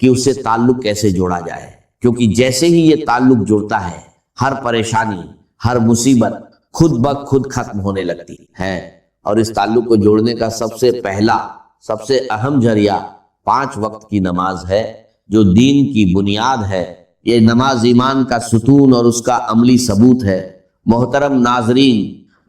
کہ اسے تعلق کیسے جوڑا جائے، کیونکہ جیسے ہی یہ تعلق جڑتا ہے ہر پریشانی، ہر مصیبت خود بخود ختم ہونے لگتی ہے۔ اور اس تعلق کو جوڑنے کا سب سے پہلا، سب سے اہم ذریعہ 5 وقت کی نماز ہے، جو دین کی بنیاد ہے۔ یہ نماز ایمان کا ستون اور اس کا عملی ثبوت ہے۔ محترم ناظرین،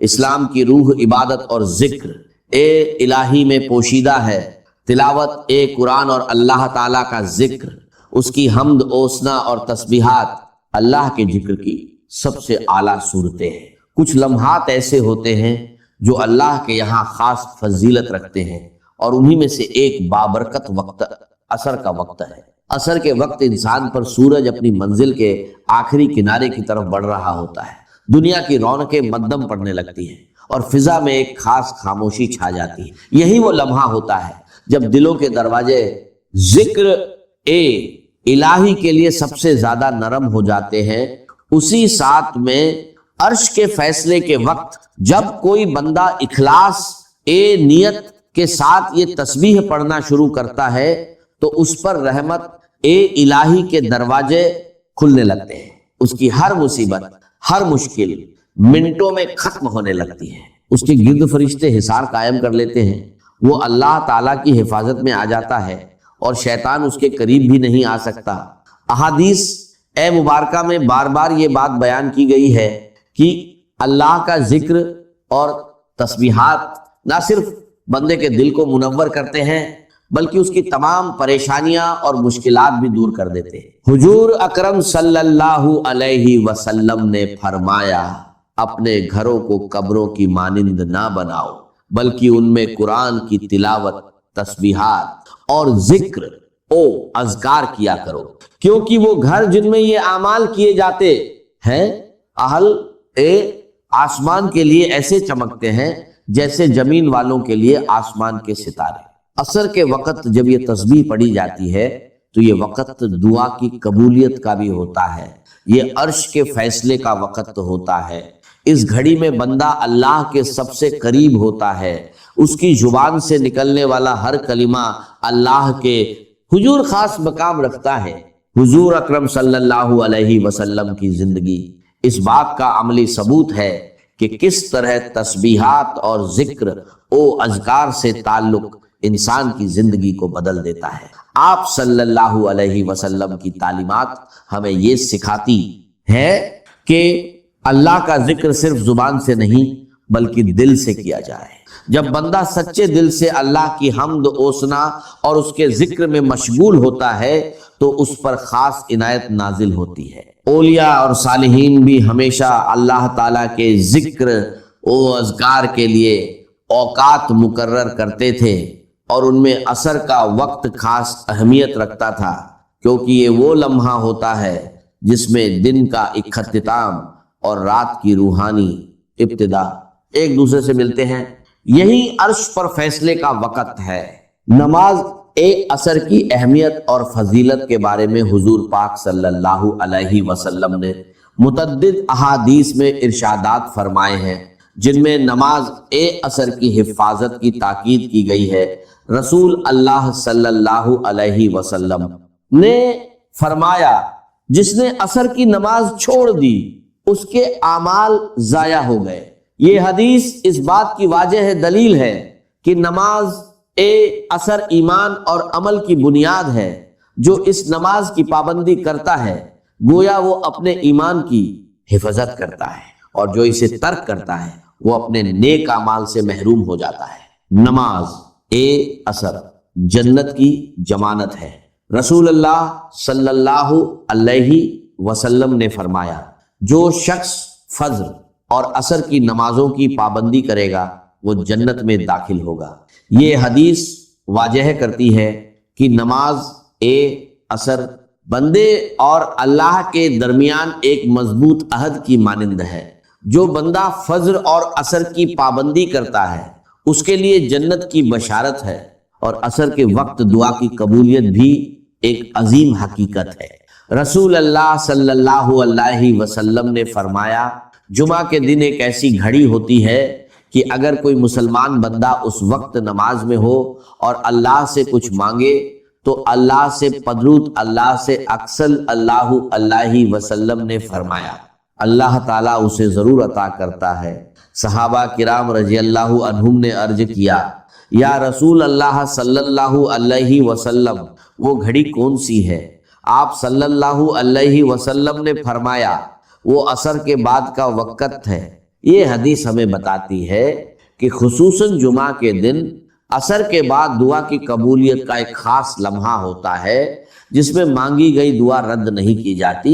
اسلام کی روح عبادت اور ذکر الہی میں پوشیدہ ہے۔ تلاوت قرآن اور اللہ تعالیٰ کا ذکر، اس کی حمد اوسنا اور تسبیحات اللہ کے ذکر کی سب سے اعلیٰ صورتیں ہیں۔ کچھ لمحات ایسے ہوتے ہیں جو اللہ کے یہاں خاص فضیلت رکھتے ہیں، اور انہی میں سے ایک بابرکت وقت عصر کا وقت ہے۔ عصر کے وقت انسان پر سورج اپنی منزل کے آخری کنارے کی طرف بڑھ رہا ہوتا ہے، دنیا کی رونقیں مدھم پڑنے لگتی ہیں اور فضا میں ایک خاص خاموشی چھا جاتی ہے۔ یہی وہ لمحہ ہوتا ہے جب دلوں کے دروازے ذکر الہی کے لیے سب سے زیادہ نرم ہو جاتے ہیں۔ اسی ساتھ میں عرش کے فیصلے کے وقت جب کوئی بندہ اخلاص نیت کے ساتھ یہ تسبیح پڑھنا شروع کرتا ہے تو اس پر رحمت الہی کے دروازے کھلنے لگتے ہیں۔ اس کی ہر مصیبت، ہر مشکل منٹوں میں ختم ہونے لگتی ہے۔ اس کے گرد فرشتے حصار قائم کر لیتے ہیں، وہ اللہ تعالیٰ کی حفاظت میں آ جاتا ہے اور شیطان اس کے قریب بھی نہیں آ سکتا۔ احادیث مبارکہ میں بار بار یہ بات بیان کی گئی ہے کہ اللہ کا ذکر اور تسبیحات نہ صرف بندے کے دل کو منور کرتے ہیں بلکہ اس کی تمام پریشانیاں اور مشکلات بھی دور کر دیتے ہیں۔ حضور اکرم صلی اللہ علیہ وسلم نے فرمایا، اپنے گھروں کو قبروں کی مانند نہ بناؤ بلکہ ان میں قرآن کی تلاوت، تسبیحات اور ذکر اذکار کیا کرو، کیونکہ وہ گھر جن میں یہ اعمال کیے جاتے ہیں اہل آسمان کے لیے ایسے چمکتے ہیں جیسے زمین والوں کے لیے آسمان کے ستارے۔ عصر کے وقت جب یہ تسبیح پڑھی جاتی ہے تو یہ وقت دعا کی قبولیت کا بھی ہوتا ہے، یہ عرش کے فیصلے کا وقت ہوتا ہے۔ اس گھڑی میں بندہ اللہ کے سب سے قریب ہوتا ہے، اس کی زبان سے نکلنے والا ہر کلمہ اللہ کے حضور خاص مقام رکھتا ہے۔ حضور اکرم صلی اللہ علیہ وسلم کی زندگی اس بات کا عملی ثبوت ہے کہ کس طرح تسبیحات اور ذکر اذکار سے تعلق انسان کی زندگی کو بدل دیتا ہے۔ آپ صلی اللہ علیہ وسلم کی تعلیمات ہمیں یہ سکھاتی ہے کہ اللہ کا ذکر صرف زبان سے نہیں بلکہ دل سے کیا جائے۔ جب بندہ سچے دل سے اللہ کی حمد اوسنا اور اس کے ذکر میں مشغول ہوتا ہے تو اس پر خاص عنایت نازل ہوتی ہے۔ اولیاء اور صالحین بھی ہمیشہ اللہ تعالیٰ کے ذکر و اذکار کے لیے اوقات مقرر کرتے تھے، اور ان میں عصر کا وقت خاص اہمیت رکھتا تھا، کیونکہ یہ وہ لمحہ ہوتا ہے جس میں دن کا اختتام اور رات کی روحانی ابتدا ایک دوسرے سے ملتے ہیں۔ یہی عرش پر فیصلے کا وقت ہے۔ نماز عصر کی اہمیت اور فضیلت کے بارے میں حضور پاک صلی اللہ علیہ وسلم نے متعدد احادیث میں ارشادات فرمائے ہیں، جن میں نماز عصر کی حفاظت کی تاکید کی گئی ہے۔ رسول اللہ صلی اللہ علیہ وسلم نے فرمایا، جس نے عصر کی نماز چھوڑ دی اس کے اعمال ضائع ہو گئے۔ یہ حدیث اس بات کی واضح دلیل ہے کہ نماز عصر ایمان اور عمل کی بنیاد ہے۔ جو اس نماز کی پابندی کرتا ہے گویا وہ اپنے ایمان کی حفاظت کرتا ہے، اور جو اسے ترک کرتا ہے وہ اپنے نیک اعمال سے محروم ہو جاتا ہے۔ نماز عصر جنت کی ضمانت ہے۔ رسول اللہ صلی اللہ علیہ وسلم نے فرمایا، جو شخص فجر اور عصر کی نمازوں کی پابندی کرے گا وہ جنت میں داخل ہوگا۔ یہ حدیث واضح کرتی ہے کہ نماز عصر بندے اور اللہ کے درمیان ایک مضبوط عہد کی مانند ہے۔ جو بندہ فجر اور عصر کی پابندی کرتا ہے اس کے لیے جنت کی بشارت ہے، اور عصر کے وقت دعا کی قبولیت بھی ایک عظیم حقیقت ہے۔ رسول اللہ صلی اللہ علیہ وسلم نے فرمایا، جمعہ کے دن ایک ایسی گھڑی ہوتی ہے کہ اگر کوئی مسلمان بندہ اس وقت نماز میں ہو اور اللہ سے کچھ مانگے تو اللہ سے پدرود اللہ سے اکثر اللہ علیہ وسلم نے فرمایا اللہ تعالیٰ اسے ضرور عطا کرتا ہے۔ صحابہ کرام رضی اللہ عنہم نے عرض کیا یا رسول اللہ صلی اللہ علیہ وسلم وہ گھڑی کون سی ہے؟ آپ صلی اللہ علیہ وسلم نے فرمایا وہ عصر کے بعد کا وقت ہے۔ یہ حدیث ہمیں بتاتی ہے کہ خصوصاً جمعہ کے دن عصر کے بعد دعا کی قبولیت کا ایک خاص لمحہ ہوتا ہے جس میں مانگی گئی دعا رد نہیں کی جاتی،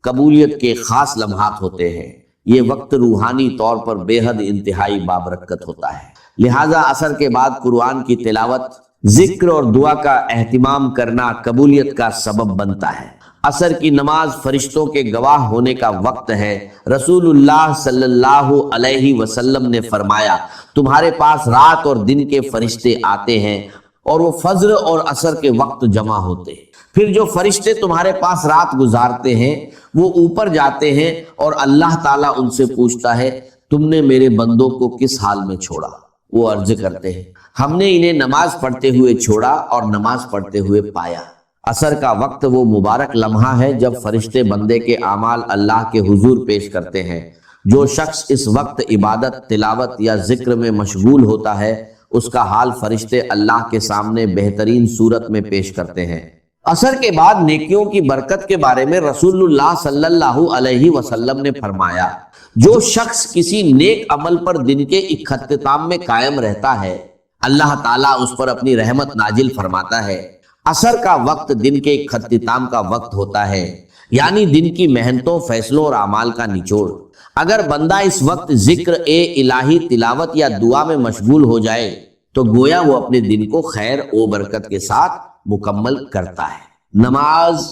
قبولیت کے خاص لمحات ہوتے ہیں۔ یہ وقت روحانی طور پر بے حد انتہائی بابرکت ہوتا ہے، لہٰذا عصر کے بعد قرآن کی تلاوت، ذکر اور دعا کا اہتمام کرنا قبولیت کا سبب بنتا ہے۔ عصر کی نماز فرشتوں کے گواہ ہونے کا وقت ہے۔ رسول اللہ صلی اللہ علیہ وسلم نے فرمایا تمہارے پاس رات اور دن کے فرشتے آتے ہیں اور وہ فجر اور عصر کے وقت جمع ہوتے ہیں۔ پھر جو فرشتے تمہارے پاس رات گزارتے ہیں وہ اوپر جاتے ہیں اور اللہ تعالیٰ ان سے پوچھتا ہے تم نے میرے بندوں کو کس حال میں چھوڑا؟ وہ عرض کرتے ہیں ہم نے انہیں نماز پڑھتے ہوئے چھوڑا اور نماز پڑھتے ہوئے پایا۔ عصر کا وقت وہ مبارک لمحہ ہے جب فرشتے بندے کے اعمال اللہ کے حضور پیش کرتے ہیں۔ جو شخص اس وقت عبادت، تلاوت یا ذکر میں مشغول ہوتا ہے اس کا حال فرشتے اللہ کے سامنے بہترین صورت میں پیش کرتے ہیں۔ عصر کے بعد نیکیوں کی برکت کے بارے میں رسول اللہ صلی اللہ علیہ وسلم نے فرمایا جو شخص کسی نیک عمل پر دن کے اختتام میں قائم رہتا ہے اللہ تعالیٰ اس پر اپنی رحمت نازل فرماتا ہے۔ عصر کا وقت دن کے اختتام کا وقت ہوتا ہے، یعنی دن کی محنتوں، فیصلوں اور اعمال کا نچوڑ۔ اگر بندہ اس وقت ذکر الہی، تلاوت یا دعا میں مشغول ہو جائے تو گویا وہ اپنے دن کو خیر و برکت کے ساتھ مکمل کرتا ہے۔ نماز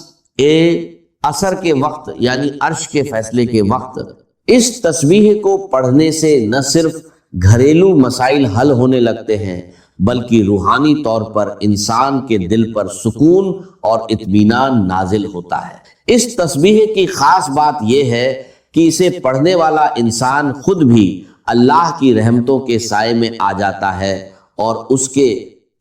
عصر کے وقت یعنی عرش کے فیصلے کے وقت، اس تسبیح کو پڑھنے سے نہ صرف گھریلو مسائل حل ہونے لگتے ہیں بلکہ روحانی طور پر انسان کے دل پر سکون اور اطمینان نازل ہوتا ہے۔ اس تسبیح کی خاص بات یہ ہے کہ اسے پڑھنے والا انسان خود بھی اللہ کی رحمتوں کے سائے میں آ جاتا ہے اور اس کے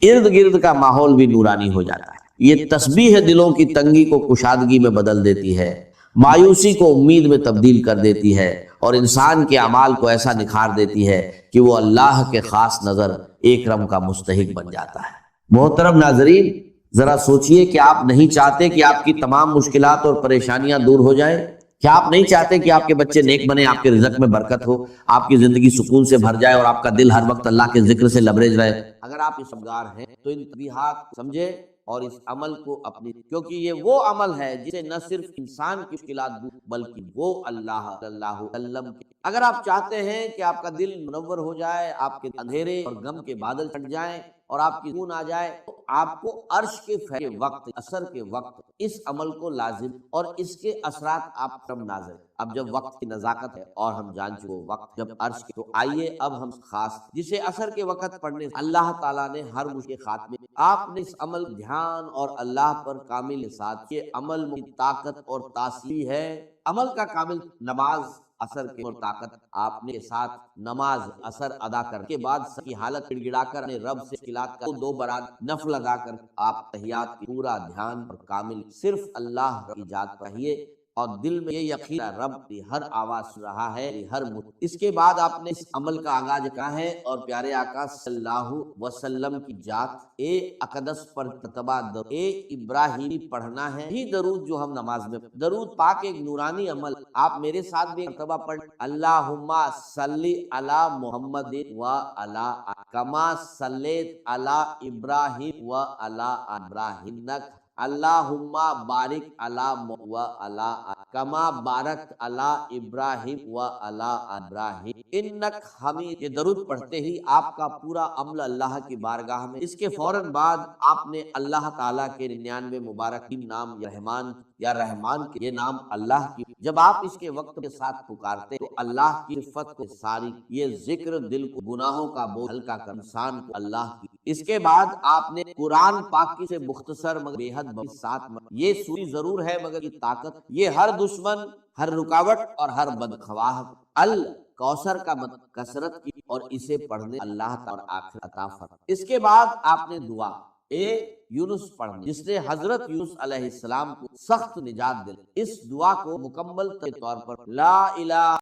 ارد گرد کا ماحول بھی نورانی ہو جاتا ہے۔ یہ تسبیح دلوں کی تنگی کو کشادگی میں بدل دیتی ہے، مایوسی کو امید میں تبدیل کر دیتی ہے اور انسان کے اعمال کو ایسا نکھار دیتی ہے کہ وہ اللہ کے خاص نظر اکرم کا مستحق بن جاتا ہے۔ محترم ناظرین، ذرا سوچئے کہ آپ نہیں چاہتے کہ آپ کی تمام مشکلات اور پریشانیاں دور ہو جائیں؟ کیا آپ نہیں چاہتے کہ آپ کے بچے نیک بنے، آپ کے رزق میں برکت ہو، آپ کی زندگی سکون سے بھر جائے اور آپ کا دل ہر وقت اللہ کے ذکر سے لبریز رہے؟ اگر آپ اس طلبگار ہیں تو ان تنبیہات سمجھے اور اس عمل کو اپنی، کیونکہ یہ وہ عمل ہے جسے نہ صرف انسان کی مشکلات دور بلکہ وہ اللہ صلی اللہ علیہ وسلم کی۔ اگر آپ چاہتے ہیں کہ آپ کا دل منور ہو جائے، آپ کے اندھیرے اور غم کے بادل چھٹ جائیں اور آپ کی سکون آ جائے، تو آپ کو عرش کے وقت، عصر کے وقت اس عمل کو لازم اور اس کے اثرات آپ پر نازل۔ اب جب وقت کی نزاکت ہے اور ہم جان چکے وقت جب عرش کے، تو آئیے اب ہم خاص جسے عصر کے وقت پڑھنے اللہ تعالیٰ نے ہر مشکل خاتمے، آپ نے اس عمل دھیان اور اللہ پر کامل ساتھ کے عمل میں طاقت اور تاثیر ہے۔ عمل کا کامل نماز عصر کے اور طاقت آپ نے ساتھ نماز عصر ادا کرنے کے بعد کی حالت گڑ گڑا کر اپنے رب سے خلات کا دو برات نفل ادا کر آپ تحیات کی پورا دھیان اور کامل صرف اللہ کی ذات پر رہیے اور دل میں یہ یقین رب کی ہر آواز سن رہا ہے، ہر اس کے بعد آپ نے اس عمل کا آغاز کہا ہے اور پیارے آقا صلی اللہ علیہ وسلم کی ذات اقدس پر تتبع ابراہیمی پڑھنا ہے۔ یہی درود جو ہم نماز میں درود پاک ایک نورانی عمل، آپ میرے ساتھ بھی مرتبہ پڑھ اللہم صلی علی محمد و علی کما صلیت علی ابراہیم و علی ابراہیم، اللہم بارک علی و علی کما بارکت علی ابراہیم و علی ابراہیم انک حمید۔ یہ درود پڑھتے ہی آپ کا پورا عمل اللہ کی بارگاہ میں، اس کے فوراً بعد آپ نے اللہ تعالیٰ کے 99 مبارک نام یا رحمان کے یہ نام اللہ کی، جب آپ اس کے وقت کے ساتھ پکارتے تو اللہ کی صفت کو ساری، یہ ذکر دل کو گناہوں کا بوجھ ہلکا کر انسان کو اللہ کی۔ اس کے بعد آپ نے قرآن پاک کی سے مختصر مگر بے حد ساتھ، یہ سوری ضرور ہے مگر کی طاقت، یہ ہر دشمن، ہر رکاوٹ اور ہر بدخواہ الکوثر کا کثرت کی اور اسے پڑھنے اللہ تعالی اور آخر عطا فرما۔ اس کے بعد آپ نے دعا اے یونس پڑھنے، جس نے حضرت یونس علیہ السلام کو سخت نجات دلائی۔ اس دعا کو مکمل طور پر لا الہ